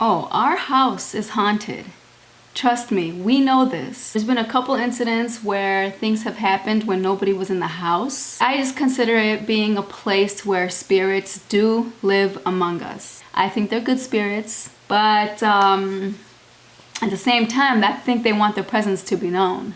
Oh, our house is haunted. Trust me, we know this. There's been a couple incidents where things have happened when nobody was in the house. I just consider it being a place where spirits do live among us. I think they're good spirits, but at the same time, I think they want their presence to be known.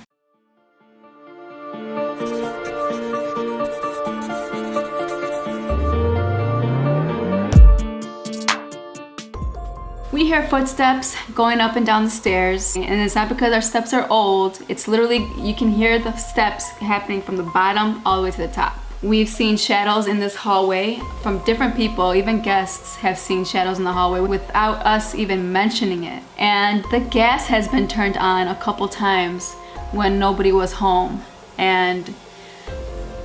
We hear footsteps going up and down the stairs, and it's not because our steps are old. It's literally, you can hear the steps happening from the bottom all the way to the top. We've seen shadows in this hallway from different people, even guests have seen shadows in the hallway without us even mentioning it. And the gas has been turned on a couple times when nobody was home, and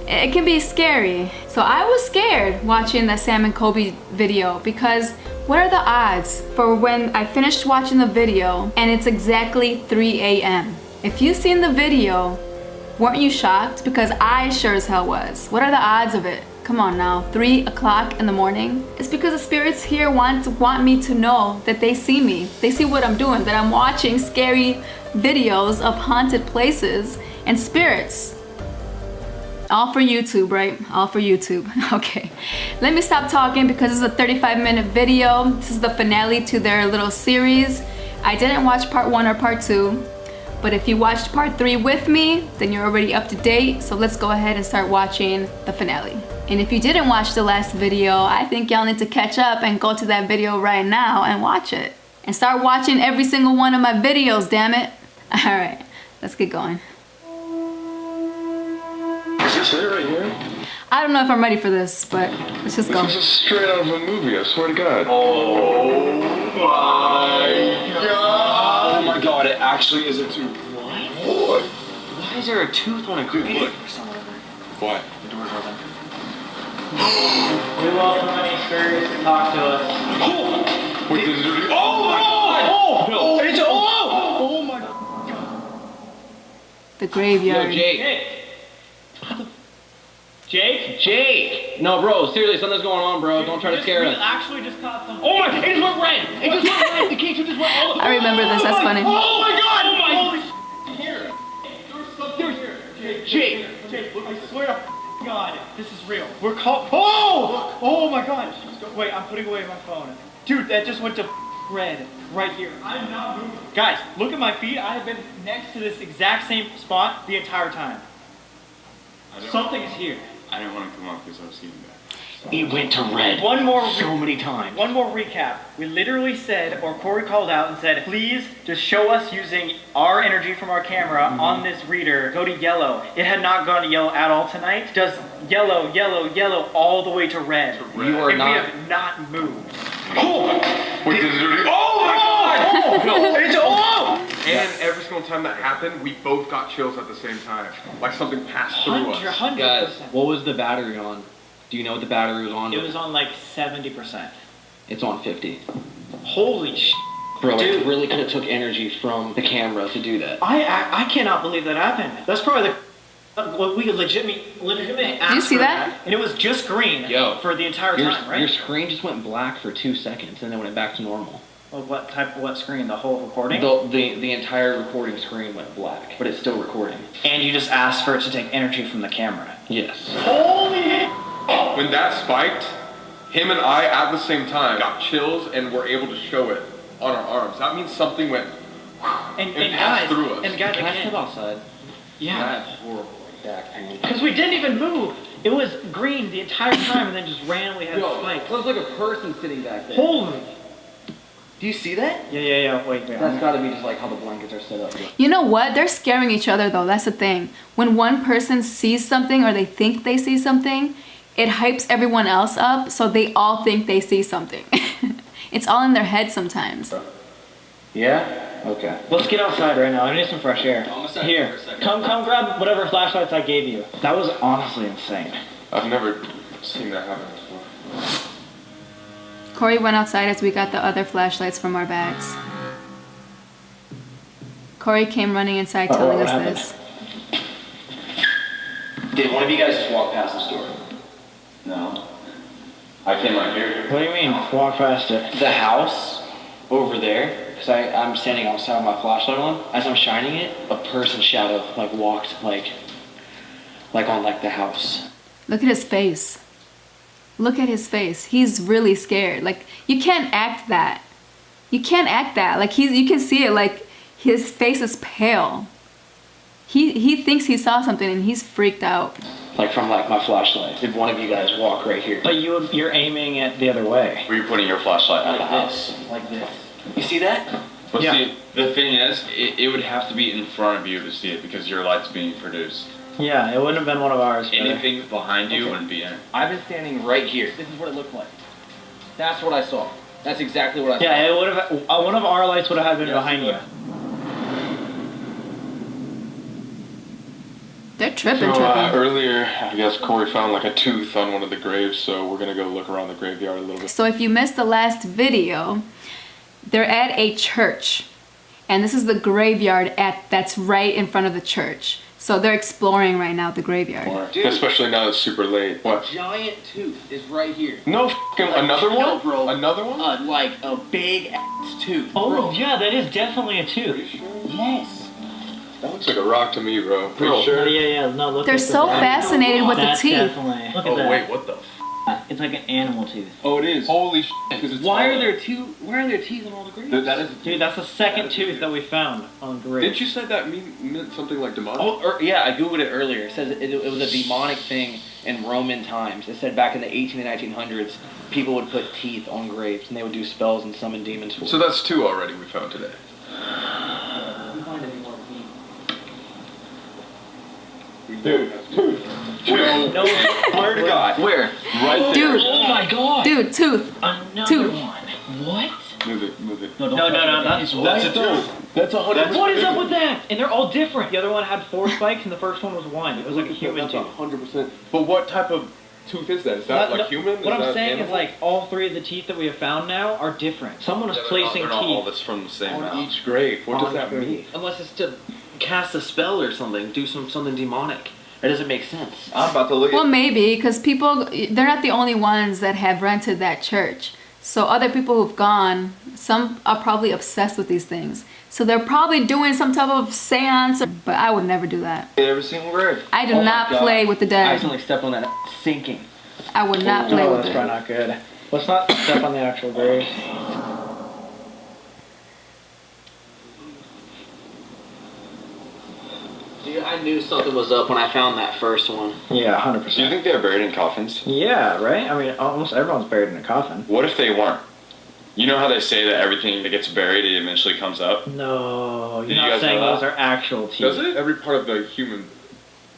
it can be scary. So I was scared watching the Sam and COLBY video, because what are the odds for when I finished watching the video and it's exactly 3 a.m.? If you've seen the video, weren't you shocked? Because I sure as hell was. What are the odds of it? Come on now, 3 o'clock in the morning? It's because the spirits here want me to know that they see me. They see what I'm doing, that I'm watching scary videos of haunted places and spirits. All for YouTube, right? All for YouTube. Okay, let me stop talking because this is a 35-minute video. This is the finale to their little series. I didn't watch part 1 or part 2, but if you watched part 3 with me, then you're already up to date. So let's go ahead and start watching the finale. And if you didn't watch the last video, I think y'all need to catch up and go to that video right now and watch it. And start watching every single one of my videos, damn it. All right, let's get going. Is this it right here? I don't know if I'm ready for this, but let's just go. This is straight out of a movie, I swear to God. Oh my God! Oh my God, it actually is a tooth. What? Why is there a tooth on a creature? What? The door's open. We welcome any spirits to talk to us. Wait, did it do? Oh my God! Oh! No! It's Oh my God. The graveyard. Yo, Jake. Jake? Jake! No, bro, seriously, something's going on, bro. Don't try to scare us. Actually just caught something. Oh my, it just went red! It just went red! The cage just went all I remember this, that's funny. Oh my God! Oh my... Holy shit, here. There's something here. Jake, look, I swear to God, this is real. We're called. Oh! Oh my God. Wait, I'm putting away my phone. Dude, that just went to red right here. I'm not moving. Guys, look at my feet. I have been next to this exact same spot the entire time. Something's here. I didn't want to come up because I was seeing that. It went to red. One more so many times. One more recap. We literally said, or Corey called out and said, please just show us using our energy from our camera on this reader. Go to yellow. It had not gone to yellow at all tonight. Just yellow, yellow, yellow, all the way to red. You are and not. we have not moved. Oh! Wait, did it do? Oh my God! No, it's And every single time that happened, we both got chills at the same time. Like something passed through us. 100%. Guys, what was the battery on? Do you know what the battery was on? It was on like 70%. It's on 50. Holy sh**. Bro, Dude. it really could have took energy from the camera to do that. I cannot believe that happened. That's probably what we could legitimately ask you see for that? And it was just green for the entire time, right? Your screen just went black for 2 seconds and then went back to normal. Well, what screen? The whole recording? The entire recording screen went black, but it's still recording. And you just asked for it to take energy from the camera. Yes. Holy! When that spiked, him and I at the same time got chills and were able to show it on our arms. That means something went And passed guys, through us. and guys, Can I again, step outside? yeah, I have horrible back pain. because we didn't even move. It was green the entire time, and then just randomly had a spike. It looks like a person sitting back there. Holy! Do you see that? Yeah. Wait. That's got to be just like how the blankets are set up. You know what? They're scaring each other though. That's the thing. When one person sees something or they think they see something, it hypes everyone else up so they all think they see something. It's all in their head sometimes. Yeah? Okay. Let's get outside right now. I need some fresh air. Here, come grab whatever flashlights I gave you. That was honestly insane. I've never seen that happen before. Corey went outside as we got the other flashlights from our bags. Corey came running inside telling us this. Did one of you guys just walk past this door? No. I came right here. What do you mean? Walk past it. The house over there, because I'm standing outside with my flashlight on. As I'm shining it, a person's shadow like walked like on like the house. Look at his face. Look at his face. He's really scared. Like, you can't act that. You can't act that. Like, you can see it. Like, his face is pale. He thinks he saw something and he's freaked out. Like from like my flashlight. Did one of you guys walk right here? But you're aiming it the other way. Were you putting your flashlight at Like the house? this. Like this. You see that? But Yeah. see, the thing is, it would have to be in front of you to see it because your light's being produced. Yeah, it wouldn't have been one of ours. but- Anything behind you wouldn't be in it. I've been standing right here. This is what it looked like. That's what I saw. That's exactly what I saw. Yeah, it would have. One of our lights would have been behind you. They're tripping. Earlier, I guess Corey found like a tooth on one of the graves, so we're gonna go look around the graveyard a little bit. So if you missed the last video, they're at a church. And this is the graveyard that's right in front of the church. So they're exploring right now the graveyard. Dude. Especially now it's super late. What? Giant tooth is right here. No f***ing another No, one? bro. Another one? Like a big ass tooth. Oh, bro. yeah, that is definitely a tooth. Yes. That looks like a rock to me, bro. Pretty Bro. sure. Yeah, no, look They're at so that. fascinated with the That's teeth. Definitely. Look at Oh that. wait, what the? It's like an animal tooth. Oh, it is. Holy shit! Because it's Why all- are there teeth on all the graves? That is. Dude, that's the second tooth that we found on the grave. Didn't you say that meant something like demonic? Yeah, I googled it earlier. It says it was a demonic thing in Roman times. It said back in the 18 and 1900s, people would put teeth on graves and they would do spells and summon demons for So that's two already we found today. Dude, No, Swear to God. Where? Right there. Dude, Oh my god! dude, tooth. another Tooth. one. What? move it, move it. No, that's That's a tooth. That's 100%. What is up with that? And they're all different. The other one had 4 spikes, and the first one was 1. It was like a human That's tooth. 100%. But what type of tooth is that? Is that like human? What Is I'm that saying animal? is like all 3 of the teeth that we have found now are different. Someone is placing They're not all teeth. this from the same on mouth. each grave. What does that mean? Unless it's to cast a spell or something, do something demonic. That doesn't make sense. I'm about to look Well, maybe, because people, they're not the only ones that have rented that church. So other people who've gone, some are probably obsessed with these things. So they're probably doing some type of seance, but I would never do that. every single word. I do Oh my not God. play with the I dead. accidentally stepped on that sinking. I would not play Oh, with that's it. probably not good. Let's not step on the actual grave. Dude, I knew something was up when I found that first one. Yeah, Do you 100%. think they're buried in coffins? Yeah, right? I mean, almost everyone's buried in a coffin. What if they weren't? You know how they say that everything that gets buried, it eventually comes up? No, Did you're you not guys saying know those that? are actual teeth. Does it? Every part of the human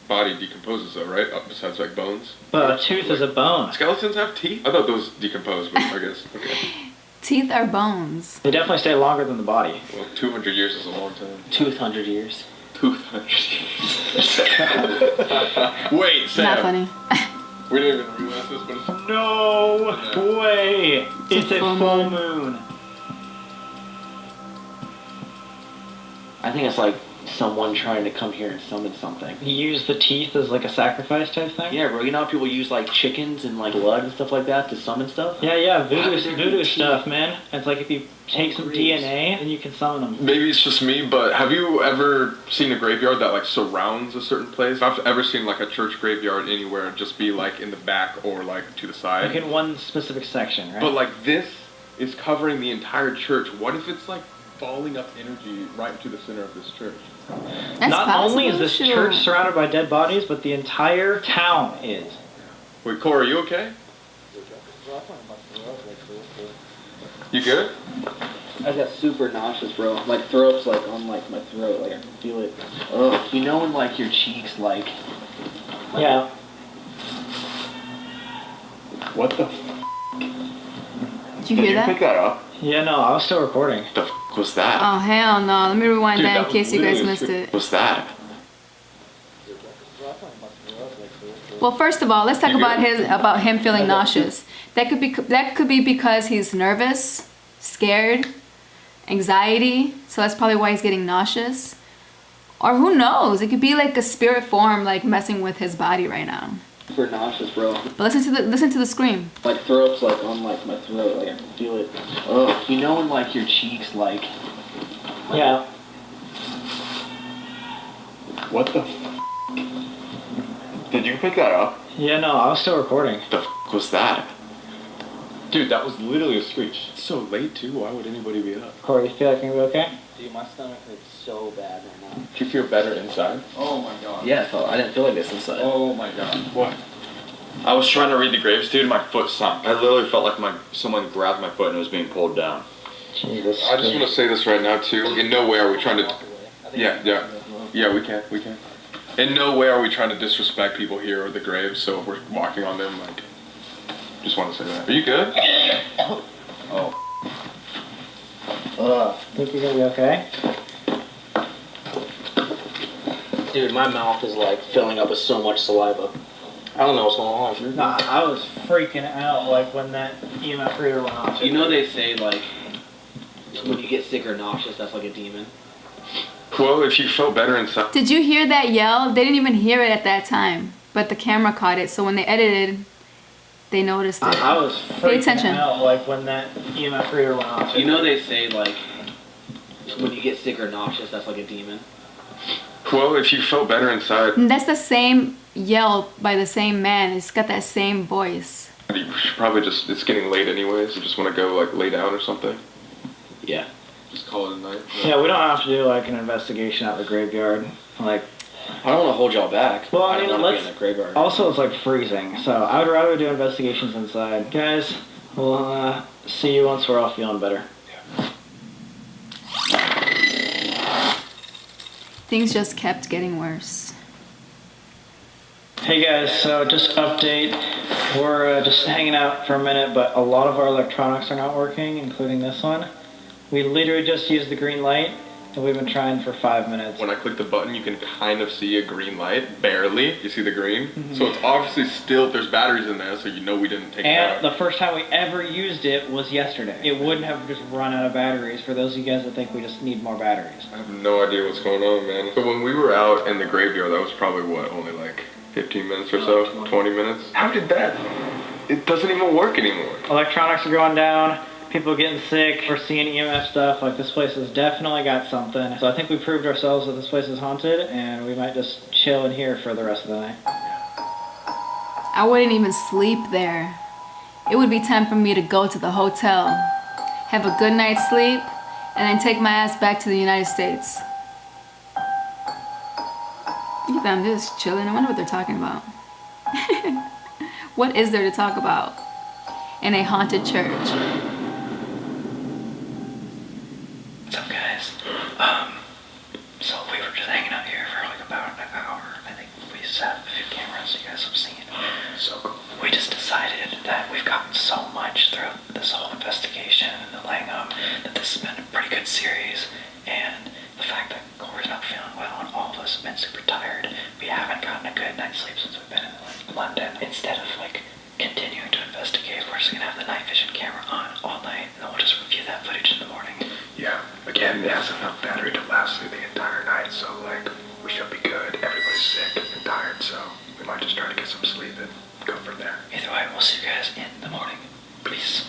body decomposes though, right? Besides like bones. But a tooth is a bone. Skeletons have teeth? I thought those decompose, but I guess. Okay. Teeth are bones. They definitely stay longer than the body. Well, 200 years is a long time. 200 years. 200 years. Wait, Sam. Not funny. We didn't even realize this, but it's No way! It's a full moon. I think it's like someone trying to come here and summon something. You use the teeth as like a sacrifice type thing? Yeah, bro. You know how people use like chickens and like blood and stuff like that to summon stuff? Yeah, How did there voodoo be stuff, teeth? man. It's like if you take some Graves. DNA, then you can summon them. maybe it's just me, but have you ever seen a graveyard that like surrounds a certain place? I've ever seen like a church graveyard anywhere just be like in the back or like to the side. Like in one specific section, right? But like this is covering the entire church. What if it's like falling up energy right into the center of this church? That's Not possible. only is this Sure. church surrounded by dead bodies, but the entire town is. Wait, Corey, are you okay? You good? I got super nauseous, bro. Like throw up's like on like my throat. Like I can feel it. Ugh. You know when like your cheeks like. Yeah. What the Did you hear that? that up? Yeah, no, I was still recording. The was that? Oh, hell no. Let me rewind Dude, that in that case was you guys literally missed it. Was that? Well, first of all, let's talk You good? about him feeling nauseous. That could be because he's nervous, scared, anxiety. So that's probably why he's getting nauseous. Or who knows? It could be like a spirit form like messing with his body right now. For nauseous, bro. But listen to the scream. Like throw up's like on like my throat, like I can feel it. Oh, you know when like your cheeks like. Yeah. What the Did you pick that up? Yeah, no, I was still recording. The was that? Dude, that was literally a screech. It's so late too. Why would anybody be up? Corey, you feel like you're gonna be okay? Dude, my stomach hurts so bad right now. Do you feel better inside? Oh my god. Yeah, I didn't feel like this inside. Oh my god. What? I was trying to read the graves, dude. My foot sunk. I literally felt like someone grabbed my foot and it was being pulled down. Jesus. I just want to say this right now too. In no way are we trying to. Yeah, we can. In no way are we trying to disrespect people here or the graves. So if we're walking on them, like, just want to say that. Are you good? Oh. Think you're gonna be okay? Dude, my mouth is like filling up with so much saliva. I don't know what's going on. Nah, I was freaking out like when that EMF reader went off. You know they say like when you get sick or nauseous, that's like a demon. Well, if you felt better inside. Did you hear that yell? They didn't even hear it at that time, but the camera caught it. So when they edited, they noticed it. I was Pay freaking attention. out like when that EMF reader went off. You know they say like when you get sick or nauseous, that's like a demon. Well, if you felt better inside. And that's the same yell by the same man. It's got that same voice. You should probably just. It's getting late anyways. You just want to go like lay down or something. Yeah. Just call it a night. Yeah, we don't have to do like an investigation at the graveyard. Like, I don't want to hold y'all back. well, I don't mean, want to be in the graveyard. also it's like freezing, so I would rather do investigations inside. Guys, we'll see you once we're all feeling better. Things just kept getting worse. Hey guys, so just update. We're just hanging out for a minute, but a lot of our electronics are not working, including this one. We literally just used the green light, and we've been trying for 5 minutes. When I click the button, you can kind of see a green light, barely. You see the green? So it's obviously still, there's batteries in there, so you know we didn't take it And out. the first time we ever used it was yesterday. It wouldn't have just run out of batteries for those of you guys that think we just need more batteries. I have no idea what's going on, man. So when we were out in the graveyard, that was probably what, only like 15 minutes or so? 20 minutes? How did that? It doesn't even work anymore. Electronics are going down, people are getting sick, we're seeing EMF stuff, like this place has definitely got something. So I think we proved ourselves that this place is haunted, and we might just chill in here for the rest of the night. I wouldn't even sleep there. It would be time for me to go to the hotel, have a good night's sleep, and then take my ass back to the United States. Look at them just chilling. I wonder what they're talking about. What is there to talk about in a haunted church? What's up, guys? So we were just hanging out here for like about an hour. I think we set up a few cameras you guys have seen. So cool. We just decided that we've gotten so much throughout this whole investigation and the laying up that this has been a pretty good series. And the fact that Corey's not feeling well and all of us have been super tired, we haven't gotten a good night's sleep since we've been in London. Instead of like continuing to investigate, we're just gonna have the night vision camera on all night, and then we'll just review that footage in the morning. Yeah, again, it has enough battery to last through the entire night, so like, we should be good. Everybody's sick and tired, so we might just try to get some sleep and go from there. Either way, we'll see you guys in the morning. Peace.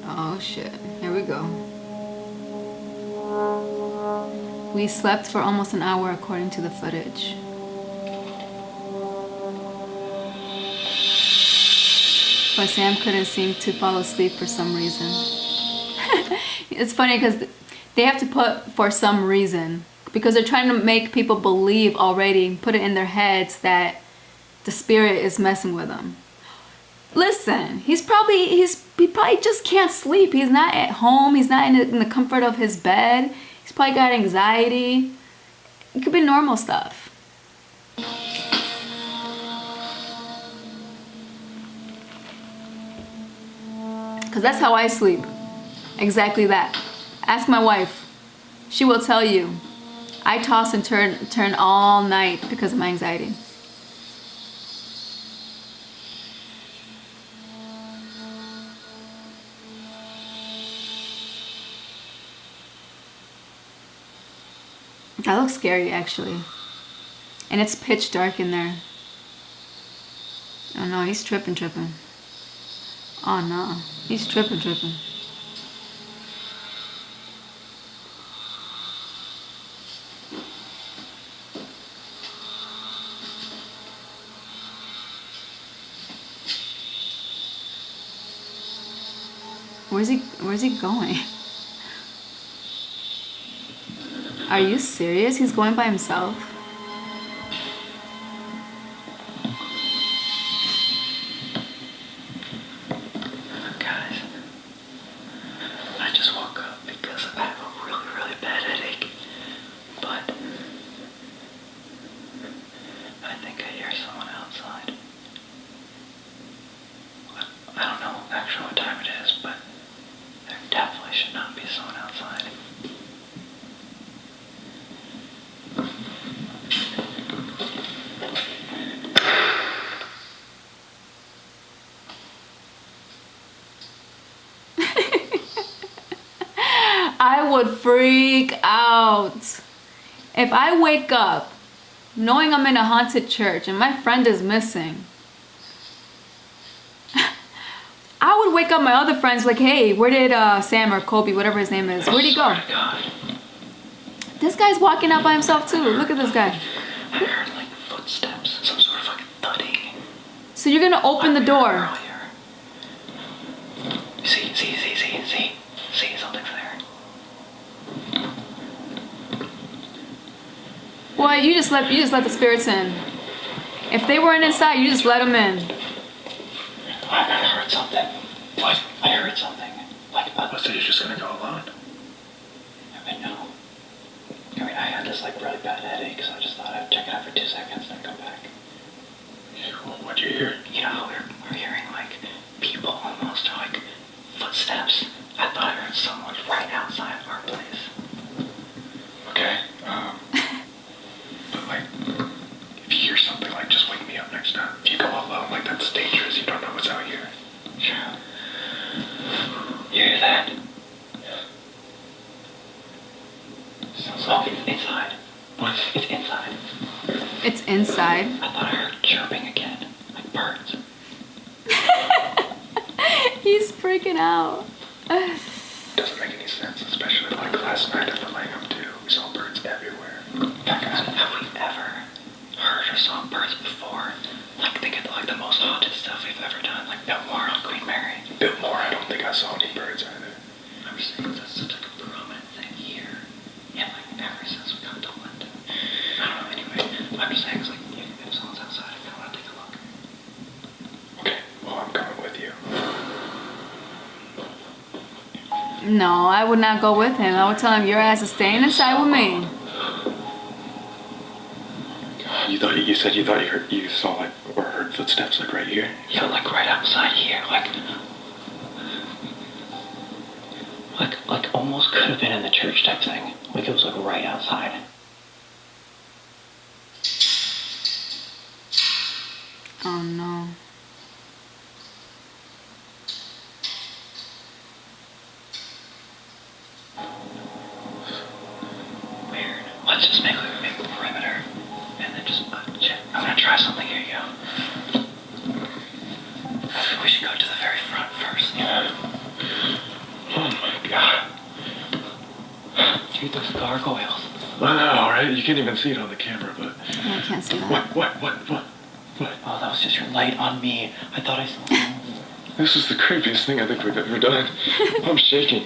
Oh shit, here we go. We slept for almost an hour according to the footage. But Sam couldn't seem to fall asleep for some reason. It's funny because they have to put for some reason, because they're trying to make people believe already, put it in their heads that the spirit is messing with them. Listen, he probably just can't sleep. He's not at home. He's not in the comfort of his bed. He's probably got anxiety. It could be normal stuff. Because that's how I sleep. Exactly that. Ask my wife. She will tell you. I toss and turn all night because of my anxiety. That looks scary, actually. And it's pitch dark in there. Oh no, he's tripping. Oh no, he's tripping. Where's he going? Are you serious? He's going by himself? Guys, I just woke up because I have a really, really bad headache. But I think I hear someone outside. I don't know actually what time it is, but there definitely should not be someone outside. I would freak out. If I wake up knowing I'm in a haunted church and my friend is missing, I would wake up my other friends like, hey, where did Sam or Colby, whatever his name is, where'd he go? This guy's walking out by himself too. Look at this guy. I heard like footsteps, some sort of like thudding. So you're gonna open the door. Earlier. See, something's there. Well, you just let the spirits in. If they weren't inside, you just let them in. I heard something. What? I heard something. Like, So you're just gonna go alone? I know. I mean, I had this like really bad headache, so I just thought I'd check it out for 2 seconds and then come back. What'd you hear? You know, we're hearing like people almost, or like footsteps. I thought I heard someone right outside our place. Okay. But like, if you hear something, like, just wake me up next time. If you go alone, like, that's dangerous. You don't know what's out here. Sure. You hear that? Look, it's inside. What? It's inside. It's inside. I thought I heard chirping again, like birds. He's freaking out. Doesn't make any sense, especially like last night after laying up too. We saw birds everywhere. Have we ever heard or saw birds before? Like, think of like the most haunted stuff we've ever done, like Biltmore on Queen Mary. Biltmore, I don't think I saw any birds either. I'm just saying that's such like a prominent thing here. And like ever since we got to London. I don't know, anyway. I'm just saying, it's like, if someone's outside, I kinda wanna take a look. Okay, well, I'm coming with you. No, I would not go with him. I would tell him your ass is staying inside with me. You said you thought you saw like or heard footsteps like right here. Yeah, like right outside here, like almost could have been in the church type thing. Like it was like right outside. Oh no. Weird. Let's just make a perimeter, and then just check. I'm gonna try something. Here you go. We should go to the very front first. Oh my god. Dude, those gargoyles. I know, right? You can't even see it on the camera, but. Yeah, I can't see that. What? Oh, that was just your light on me. I thought I saw. This is the creepiest thing I think we've ever done. I'm shaking.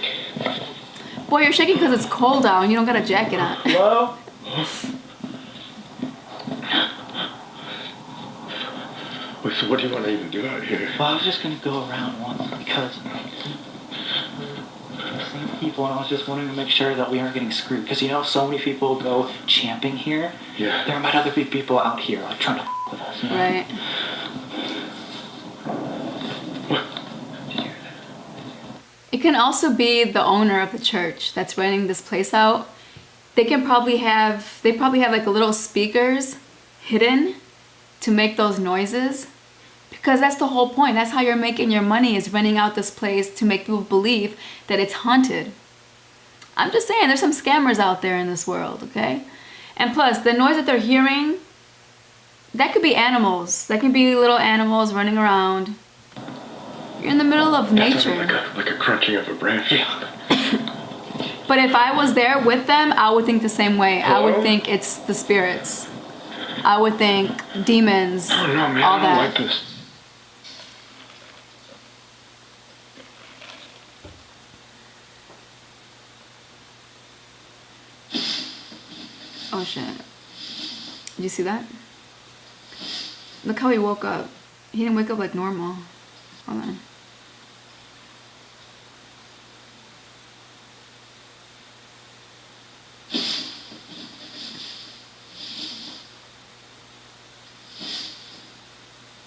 Boy, you're shaking because it's cold out and you don't got a jacket on. Hello? Wait, so what do you want to even do out here? Well, I was just gonna go around once because I've seen people, and I was just wanting to make sure that we aren't getting screwed. Because you know, so many people go camping here. Yeah. There might other be people out here like trying to with us. You know? Right. What? Did you hear that? It can also be the owner of the church that's renting this place out. They probably have like little speakers hidden to make those noises. Because that's the whole point. That's how you're making your money, is renting out this place to make people believe that it's haunted. I'm just saying, there's some scammers out there in this world, okay? And plus, the noise that they're hearing, That could be animals. That can be little animals running around. You're in the middle of nature. Like a crunching of a branch. But if I was there with them, I would think the same way. I would think it's the spirits. I would think demons, I don't know, man. all I that. don't like this. Oh shit. Did you see that? Look how he woke up. He didn't wake up like normal. Hold on.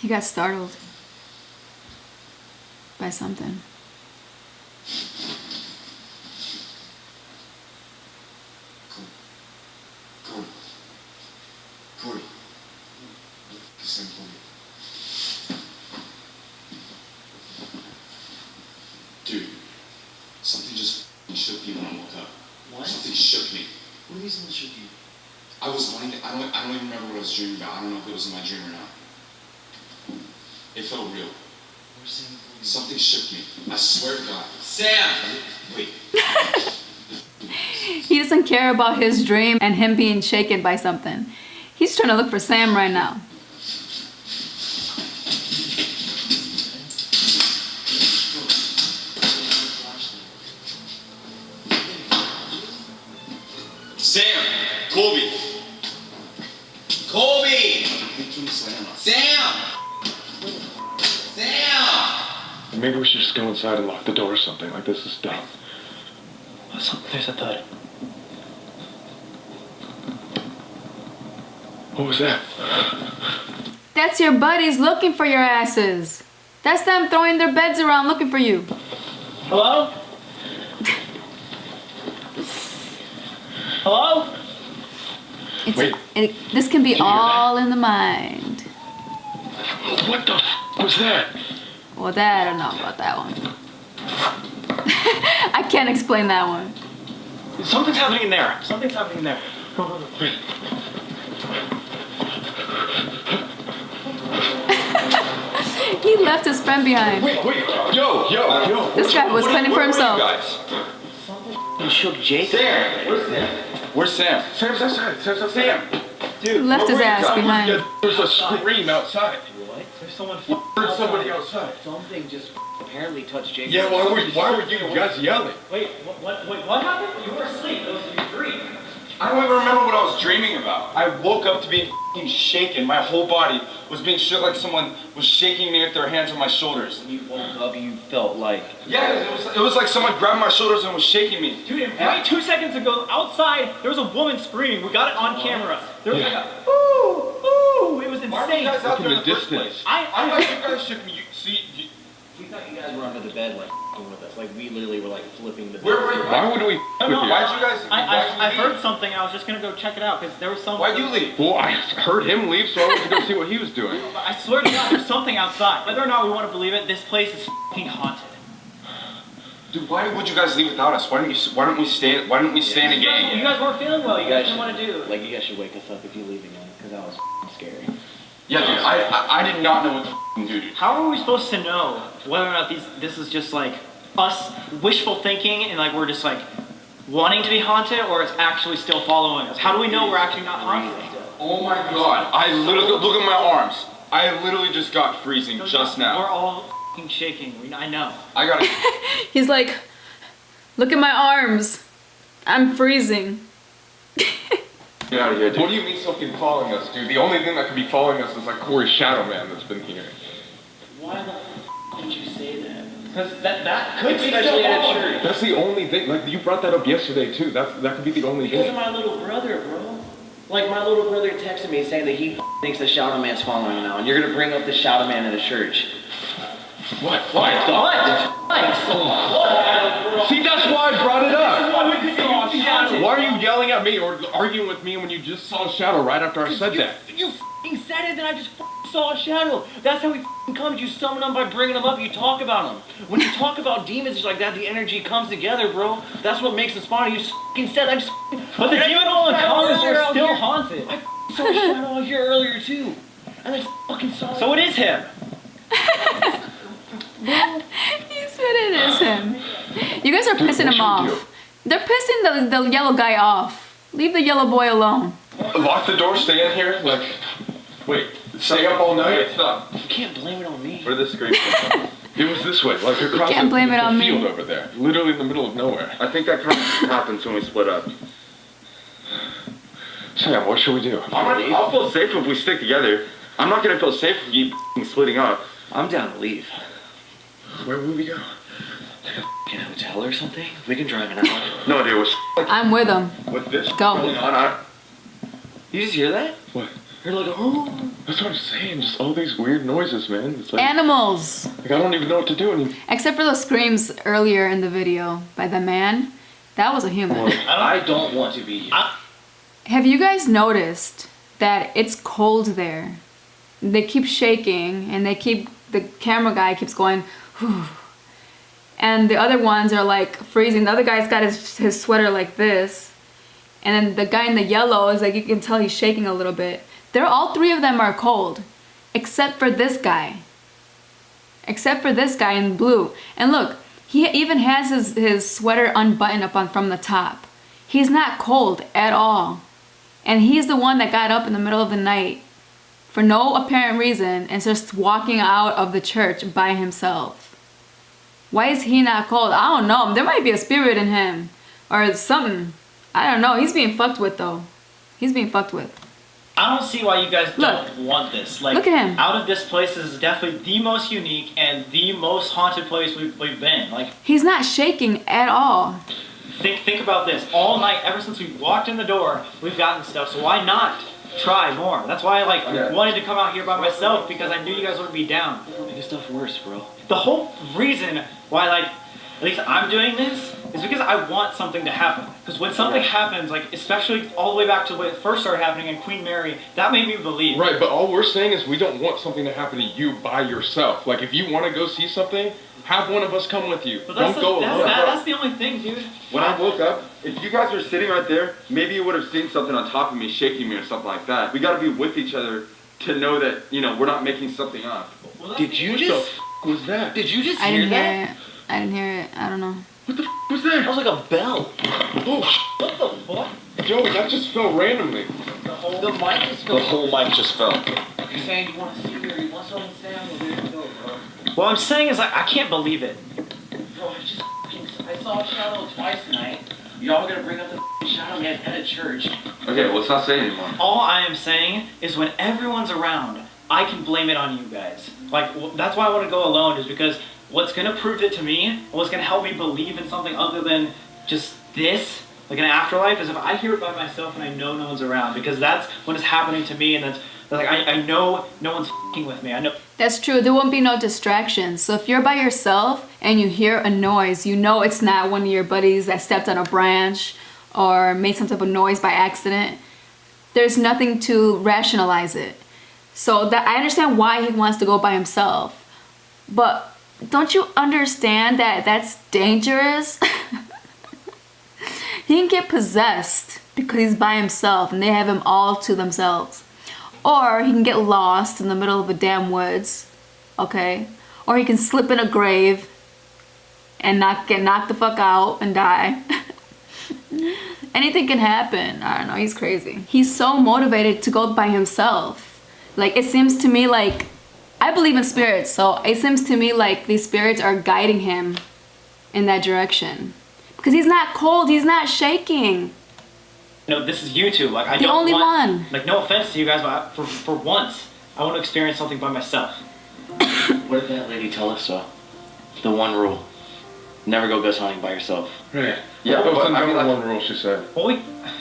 He got startled by something. Cody. Listen, Cody. Dude, something just shook me when I woke up. What? Something shook me. What do you mean something shook you? I was wanting to, I don't even remember what I was dreaming about. I don't know if it was in my dream or not. It felt real. Where's Sam? Something shook me. I swear to God. Sam! Wait. He doesn't care about his dream and him being shaken by something. He's trying to look for Sam right now. Sam! Colby! Colby! Sam! Sam! Maybe we should just go inside and lock the door or something. Like, this is dumb. There's a thud. What was that? That's your buddies looking for your asses. That's them throwing their beds around looking for you. Hello? Hello? Wait. This can be Did you hear all in the mind. What the was that? Well, that I don't know about that one. I can't explain that one. Something's happening in there. Something's happening in there. He left his friend behind. Wait, yo. This guy was fending for himself. You shook Jacob. Where's Sam? Sam's outside. Sam. He left his ass behind. There's a scream outside. What? There's someone Heard somebody outside. Something just apparently touched Jacob. Yeah, why were you guys yelling? Wait, what happened? You were asleep. It was your dream. I don't even remember what I was dreaming about. I woke up to being shaken. My whole body was being shook like someone was shaking me with their hands on my shoulders. When you woke up, you felt like... Yeah, it was like someone grabbed my shoulders and was shaking me. Dude, and right 2 seconds ago, outside, there was a woman screaming. We got it on camera. There was like a, ooh, it was insane. Why were you guys out there in the first distance. place? I thought you guys shook me. We thought you guys were under the bed, like, with us. Like, we literally were, like, flipping the bed. Where were you? Why would we No, no, Why'd you guys? I heard something. I was just gonna go check it out because there was something. Why'd you leave? Well, I heard him leave, so I went to go see what he was doing. I swear to God, there's something outside. Whether or not we want to believe it, this place is f***ing haunted. Dude, why would you guys leave without us? Why don't we stay in a You gang? guys weren't feeling well. You You guys guys didn't want to do. Like, you guys should wake us up if you leave again, because that was scary. Yeah, dude, I did not know what to do, dude. How are we supposed to know whether or not this is just like us wishful thinking and like we're just like wanting to be haunted, or it's actually still following us? How do we know we're actually not haunted? Oh my God! I literally look at my arms. I literally just got freezing just We're now. all f***ing shaking. I know. I gotta. He's like, look at my arms. I'm freezing. Get out of here, dude. What do you mean something following us, dude? The only thing that could be following us is like Corey's shadow man that's been here. Why the f*** did you say that? Because that could be Especially at a still church. That's the only thing. Like, you brought that up yesterday, too. That could be the only Because of thing. my little brother, bro. Like, my little brother texted me saying that he thinks the shadow man's following him now, and you're gonna bring up the shadow man at a church. What? What? See, that's why I brought it up. Why would you saw a shadow? Why are you yelling at me or arguing with me when you just saw a shadow right after I said that? You f***ing said it, then I just f***ing saw a shadow. That's how he f***ing comes. You summon them by bringing them up. You talk about them. When you talk about demons like that, the energy comes together, bro. That's what makes them spawn. You just f***ing said, I just f***ing... But the demon all encounters are still haunted. I f***ing saw a shadow out here earlier, too. and I fucking saw So it is him. He said it is him. You guys are pissing what him should we off. They're pissing the yellow guy off. Leave the yellow boy alone. Lock the door, stay in here, like, wait, stay up all night? Wait, stop. You can't blame it on me. Where did this scream come from? It was this way, like across can't blame the it on me. field over there. Literally in the middle of nowhere. I think that kind of happens when we split up. Sam, what should we do? I'll feel safe if we stick together. I'm not gonna feel safe if you keep splitting up. I'm down to leave. Where would we go? Like a hotel or something? We can drive an hour. No, dude, what's I'm with him. with this Go. going on? You just hear that? What? You're like, oh. That's what I'm saying, just all these weird noises, man. It's like, Animals. like I don't even know what to do anymore. Except for those screams earlier in the video by the man. That was a human. I don't want to be here. Have you guys noticed that it's cold there? They keep shaking and the camera guy keeps going, whew. And the other ones are like freezing. The other guy's got his sweater like this. And then the guy in the yellow is like, you can tell he's shaking a little bit. All three of them are cold. Except for this guy. Except for this guy in blue. And look, he even has his sweater unbuttoned up from the top. He's not cold at all. And he's the one that got up in the middle of the night for no apparent reason and just walking out of the church by himself. Why is he not cold? I don't know. There might be a spirit in him or something. I don't know. He's being fucked with though. He's being fucked with. I don't see why you guys don't want this. Like, Look at him. Out of this place, this is definitely the most unique and the most haunted place we've been. Like, He's not shaking at all. think about this. All night, ever since we walked in the door, we've gotten stuff. So why not try more? That's why I wanted to come out here by myself, because I knew you guys would be down. Making stuff worse, bro. The whole reason why, like, at least I'm doing this is because I want something to happen. Because when something happens, like, especially all the way back to when it first started happening in Queen Mary, that made me believe. Right, but all we're saying is we don't want something to happen to you by yourself. Like, if you want to go see something, have one of us come with you. But Don't go alone. that's the only thing, dude. When I woke up, if you guys were sitting right there, maybe you would have seen something on top of me shaking me or something like that. We gotta be with each other to know that, you know, we're not making something up. Well, Did you What just? the f was that? Did you just I hear didn't that? hear it. I didn't hear it. I don't know. What the f was That that? was like a bell. Oh, what the fuck? Joey, that just fell randomly. The mic is The whole mic just fell. You're saying you want to see her, you want something to stand, well, there you go, bro. What I'm saying is, like, I can't believe it. Bro, I saw a shadow twice tonight. Y'all were gonna bring up the shadow man at a church. Okay, well, let's not say anymore. All I am saying is when everyone's around, I can blame it on you guys. Like, that's why I want to go alone, is because what's going to prove it to me, and what's going to help me believe in something other than just this, like an afterlife, is if I hear it by myself and I know no one's around. Because that's what is happening to me, and that's like, I know no one's f***ing with me. I know. That's true. There won't be no distractions. So if you're by yourself and you hear a noise, you know it's not one of your buddies that stepped on a branch or made some type of noise by accident. There's nothing to rationalize it. So that I understand why he wants to go by himself. But don't you understand that that's dangerous? He can get possessed because he's by himself and they have him all to themselves. Or he can get lost in the middle of the damn woods, okay? Or he can slip in a grave and get knocked the fuck out and die. Anything can happen. I don't know, he's crazy. He's so motivated to go by himself. Like, it seems to me like, I believe in spirits, so it seems to me like these spirits are guiding him in that direction. Because he's not cold, he's not shaking. No, this is YouTube. Like, I The don't only want, one. Like, no offense to you guys, but for once, I want to experience something by myself. What did that lady tell us, though? The one rule. Never go ghost hunting by yourself. Right. Yeah, That was but the I mean, number like, one rule, she said. Well,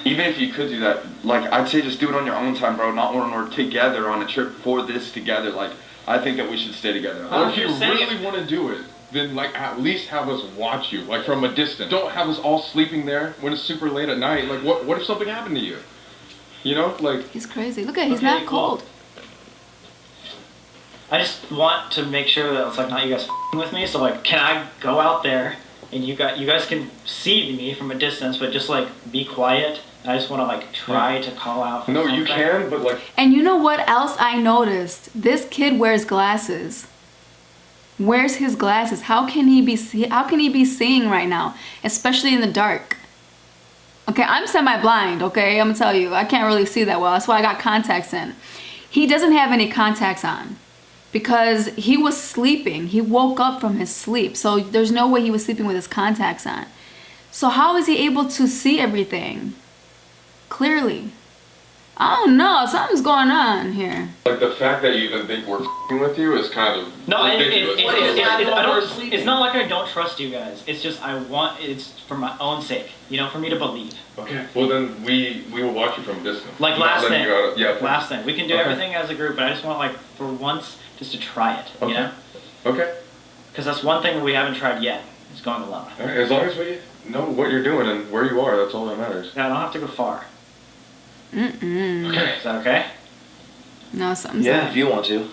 even if you could do that, like, I'd say just do it on your own time, bro. Not when we're together on a trip for this together. Like, I think that we should stay together. Or if you just saying really want to do it, then like at least have us watch you, like from a distance. Don't have us all sleeping there when it's super late at night. Like what if something happened to you? You know, like He's crazy. Look at it, he's Okay, not cool. cold. I just want to make sure that it's like not you guys f***ing with me. So like, can I go out there and you guys can see me from a distance, but just like be quiet. I just want to like try to call out. For No, something. you can, but like. And you know what else I noticed? This kid wears glasses. Where's his glasses? How can he be seeing right now, especially in the dark? Okay, I'm semi-blind, okay? I'm gonna tell you, I can't really see that well. That's why I got contacts in. He doesn't have any contacts on because he was sleeping. He woke up from his sleep. So there's no way he was sleeping with his contacts on. So how is he able to see everything clearly? I don't know, something's going on here. Like the fact that you even think we're f***ing with you is kind of No, ridiculous. it's not like I don't trust you guys. It's just it's for my own sake, you know, for me to believe. Okay, well then we will watch you from a distance. Like Not last letting thing. you out of- yeah. Last thing. We can do Okay. everything as a group, but I just want like for once just to try it, Okay. you know? Okay. Because that's one thing we haven't tried yet. Is going alone. All right. As long as we know what you're doing and where you are, that's all that matters. Yeah, I don't have to go far. Mm-mm. Okay. Is that okay? No, something's Yeah, up. if you want to.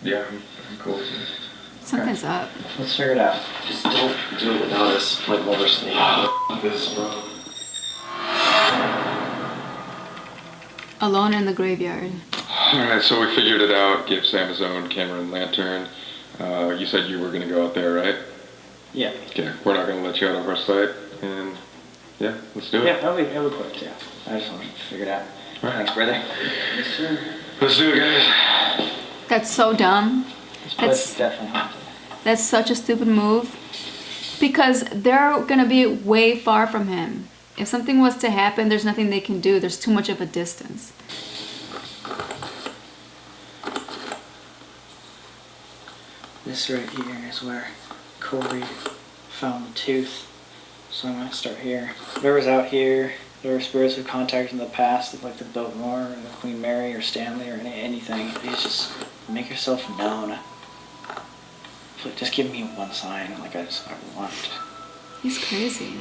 Yeah, I'm cool. Something's up. Let's figure it out. Just don't do it without us, like while we're sleeping. This, bro. Alone in the graveyard. All right, so we figured it out. Gave Sam his own camera and lantern. You said you were gonna go out there, right? Yeah. Okay. We're not gonna let you out of our sight, and yeah, let's do it. Yeah, it'll be quick, yeah. I just wanted to figure it out. All right. Thanks, brother. Let's do it, guys. That's so dumb. That's definitely haunted. That's such a stupid move. Because they're gonna be way far from him. If something was to happen, there's nothing they can do. There's too much of a distance. This right here is where Colby found the tooth. So I'm gonna start here. Whoever's out here, there were spirits who contacted in the past, like the Biltmore or the Queen Mary or Stanley or anything. Please just make yourself known. Please just give me one sign, like I want. He's crazy.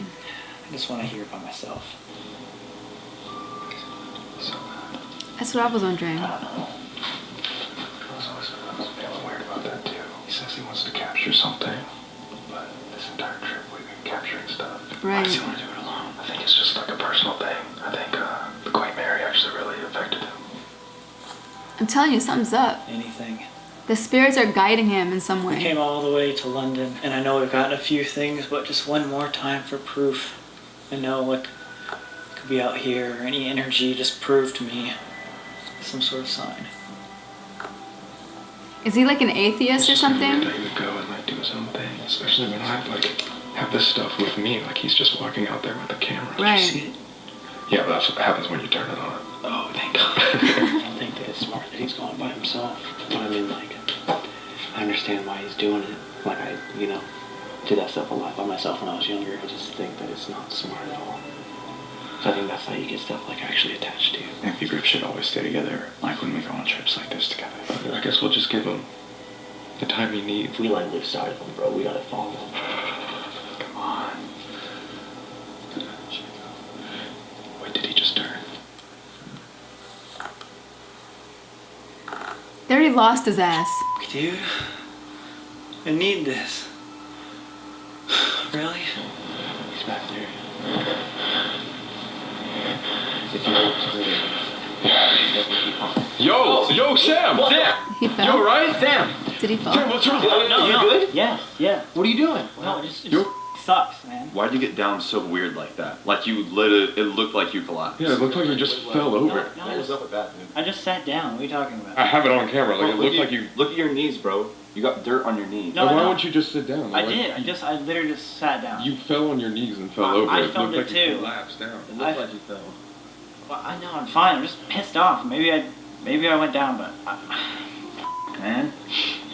I just want to hear it by myself. That's what I was wondering. I don't know. I was feeling weird about that too. He says he wants to capture something, but this entire trip we've been capturing stuff. Right. Why does he want to do it alone? I think it's just like a personal thing. I think the Queen Mary actually really affected him. I'm telling you, something's up. Anything. The spirits are guiding him in some We way. came all the way to London, and I know we've gotten a few things, but just one more time for proof. I know, like, it could be out here, or any energy, just prove to me some sort of sign. Is he like an atheist or something? That he would go and like do his own thing, especially when I like have this stuff with me. Like he's just walking out there with the camera. Right. Did you see it? Yeah, but that's what happens when you turn it on. Oh, thank God. I don't think that it's smart that he's going by himself. But I mean, like, I understand why he's doing it. Like, I, did that stuff a lot by myself when I was younger. I just think that it's not smart at all. So I think that's how you get stuff, like, actually attached to you. I think the group should always stay together, like when we go on trips like this together. I guess we'll just give him the time he needs. If we, like, live side of him, bro, we gotta follow him. Come on. Wait, did he just turn? They already lost his ass. Dude, I need this. Really? He's back there. If you want to Yo, Sam! Sam! He fell. right? Sam! Did he fall? What's wrong? No, You no. good? Yeah. What are you doing? No, it just sucks, man. Why'd you get down so weird like that? Like you it looked like you collapsed. Yeah, it looked like you just fell over. No, What was up with that, dude? I just sat down. What are you talking about? I have it on camera. Like it looked like you. Look at your knees, bro. You got dirt on your knee. No, Why no. wouldn't you just sit down? I Like, did. I literally just sat down. You fell on your knees and fell I- over. I It felt looked it like you too. collapsed down. It looked like you fell. Well, I know I'm fine. I'm just pissed off. Maybe I went down, but man,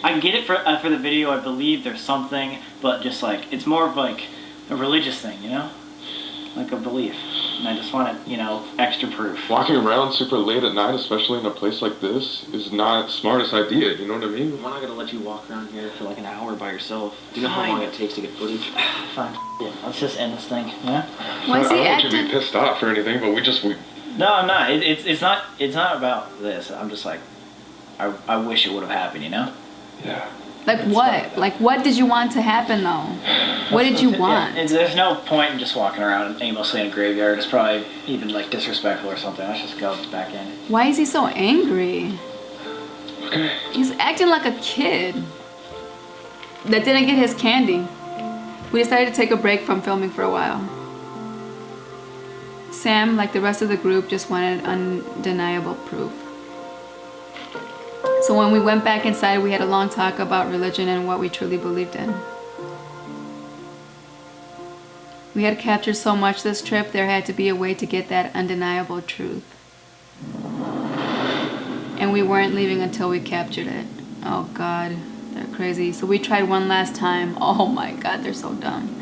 I get it for the video. I believe there's something, but just like it's more of like a religious thing, like a belief, and I just want extra proof. Walking around super late at night, especially in a place like this, is not the smartest idea. You know what I mean? We're not gonna let you walk around here for like an hour by yourself. Do you know how Fine. long it takes to get footage? Fine. Yeah, let's just end this thing. Yeah. Why is I he don't want you to be acting? pissed off or anything, but we No, I'm not. It's not about this. I'm just like, I wish it would have happened. yeah. Like what? Like what did you want to happen though? What did you want? There's no point in just walking around aimlessly in a graveyard. It's probably even like disrespectful or something. Let's just go back in. Why is he so angry? Okay. He's acting like a kid that didn't get his candy. We decided to take a break from filming for a while. Sam, like the rest of the group, just wanted undeniable proof. So when we went back inside, we had a long talk about religion and what we truly believed in. We had captured so much this trip, there had to be a way to get that undeniable truth. And we weren't leaving until we captured it. Oh God, they're crazy. So we tried one last time. Oh my God, they're so dumb.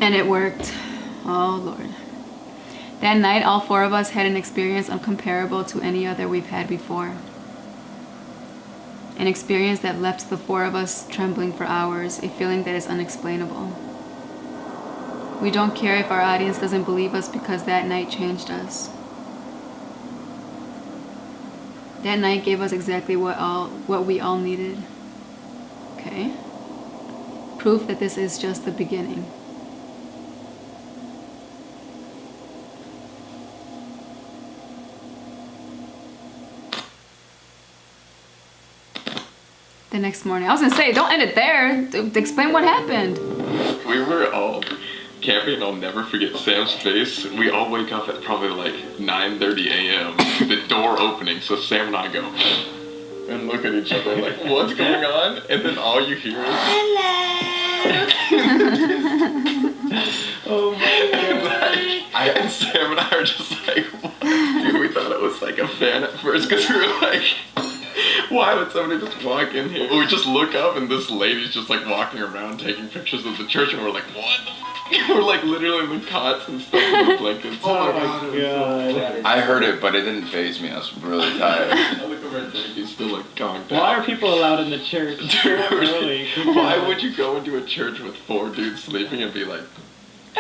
And it worked. Oh Lord. That night, all four of us had an experience uncomparable to any other we've had before. An experience that left the four of us trembling for hours, a feeling that is unexplainable. We don't care if our audience doesn't believe us because that night changed us. That night gave us exactly what we all needed. Okay? Proof that this is just the beginning. The next morning. I was gonna say, don't end it there. Explain what happened. We were all camping, and I'll never forget Sam's face. We all wake up at probably like 9:30 a.m. The door opening, so Sam and I go and look at each other like, what's going on? And then all you hear is, hello. Oh my God. And Sam and I are just like, what? Dude, we thought it was like a fan at first because we were like, why would somebody just walk in here? We just look up and this lady's just like walking around taking pictures of the church and we're like, what the f-? We're like literally in the cots and stuff in the blankets. Oh my God. I heard it, but it didn't faze me. I was really tired. I look over at Dave, he's still like conked out. Why are people allowed in the church? Really? Why would you go into a church with four dudes sleeping and be like,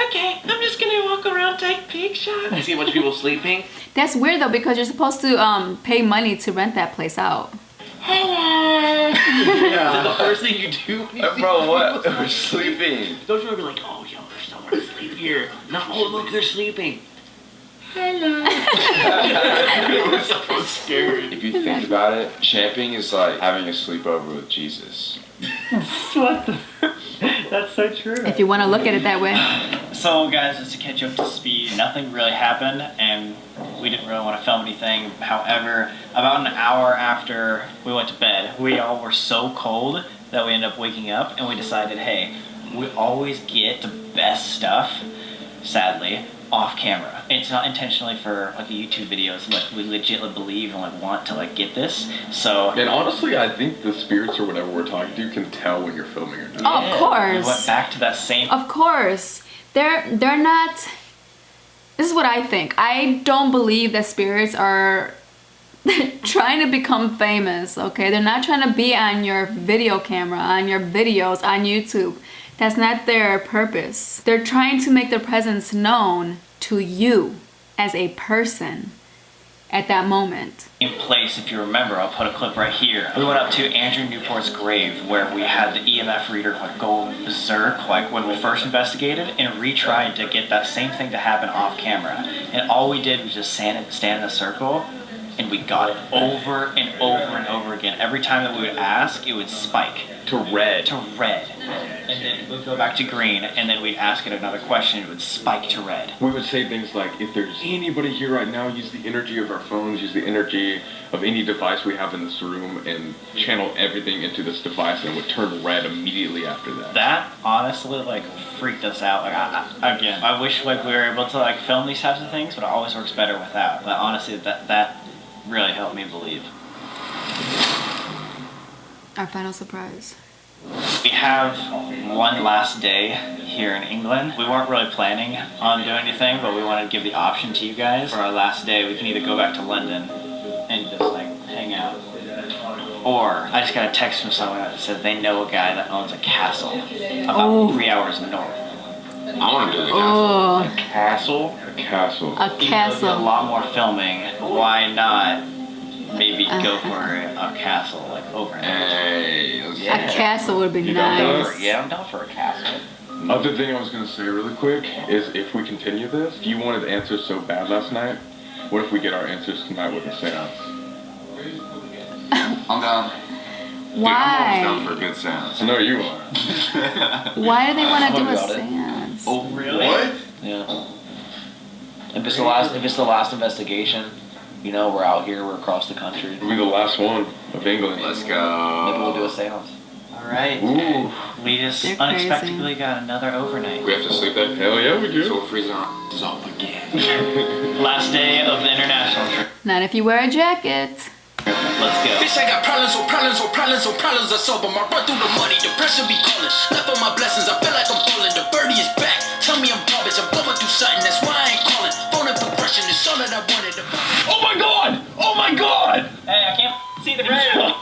Okay, I'm just gonna walk around, take peek shots. I see a bunch of people sleeping. That's weird though, because you're supposed to pay money to rent that place out. Hello. Is that the first thing you do? When you see Bro, what? people We're sleeping. Don't you ever be like, oh, yo, there's somewhere to sleep here. No, oh, look, they're sleeping. Hello. it was so scary. If you think about it, camping is like having a sleepover with Jesus. What the? That's so true. If you want to look at it that way. So guys, just to catch you up to speed, nothing really happened and we didn't really want to film anything. However, about an hour after we went to bed, we all were so cold that we ended up waking up and we decided, hey, we always get the best stuff, sadly, off camera. It's not intentionally for like a YouTube video, so like we legitimately believe and like want to like get this. So And honestly, I think the spirits or whatever we're talking to can tell when you're filming or not. Oh, of course. we went back to that same Of course. They're not. This is what I think. I don't believe that spirits are trying to become famous, okay? They're not trying to be on your video camera, on your videos, on YouTube. That's not their purpose. They're trying to make their presence known to you as a person at that moment. in place. If you remember, I'll put a clip right here. We went up to Andrew Newport's grave where we had the EMF reader like go berserk like when we first investigated and retried to get that same thing to happen off camera. And all we did was just stand in a circle and we got it over and over and over again. Every time that we would ask, it would spike. To red. To red. And then we'd go back to green, and then we'd ask it another question, it would spike to red. We would say things like, if there's anybody here right now, use the energy of our phones, use the energy of any device we have in this room, and channel everything into this device, and it would turn red immediately after that. That honestly like freaked us out. Like I wish like we were able to like film these types of things, but it always works better without. But honestly, that really helped me believe. Our final surprise. We have one last day here in England. We weren't really planning on doing anything, but we wanted to give the option to you guys. For our last day, we can either go back to London and just like hang out, or I just got a text from someone that said they know a guy that owns a castle about 3 hours north. I want to do the castle. Oh, Castle? A castle. a A castle. lot more filming. Why not maybe go for a castle, like overnight. Hey, A castle would be You got nice. that? Yeah, I'm down for a castle. Other thing I was gonna say really quick is if we continue this, you wanted answers so bad last night. What if we get our answers tonight with a seance? I'm down. Dude, I'm always down Why? for a good seance. I know you are. Why do they want to do a About it. seance? Oh, really? What? Yeah. If it's the last investigation, you know, we're out here, we're across the country. It'll be the last one of England. Let's Maybe we'll do go. a seance. All right. Ooh. We just They're unexpectedly got another overnight. We have to sleep there? Hell yeah, we do. So we're freezing our asses off again. Last day of the international trip. Not if you wear a jacket. Let's go. Bitch, I got problems on problems on problems on problems. I solve them. I run through the money. The pressure be calling. Left on my blessings. I feel like I'm falling. The birdie is back. Tell me I'm garbage. I'm going through something. That's why I ain't calling. Phone and progression is all that I wanted. Oh my god! Oh my god! Hey, I can't see the video.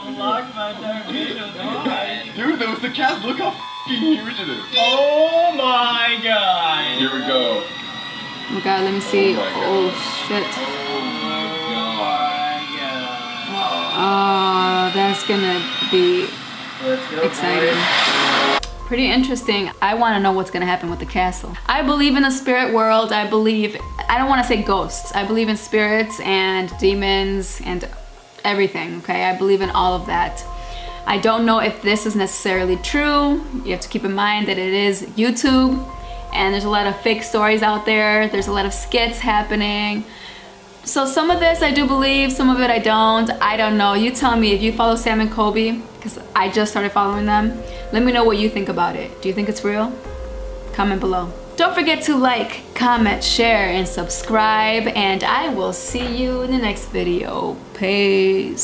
Dude, that was the cast. Look how huge it is. Oh my god. Here we go. Oh my god, let me see. Oh my God. Oh shit. Oh, that's gonna be exciting. Pretty interesting. I want to know what's gonna happen with the castle. I believe in the spirit world. I don't want to say ghosts. I believe in spirits and demons and everything, okay? I believe in all of that. I don't know if this is necessarily true. You have to keep in mind that it is YouTube and there's a lot of fake stories out there. There's a lot of skits happening. So some of this I do believe, some of it I don't. I don't know. You tell me if you follow Sam and Colby, because I just started following them. Let me know what you think about it. Do you think it's real? Comment below. Don't forget to like, comment, share, and subscribe. And I will see you in the next video. Peace.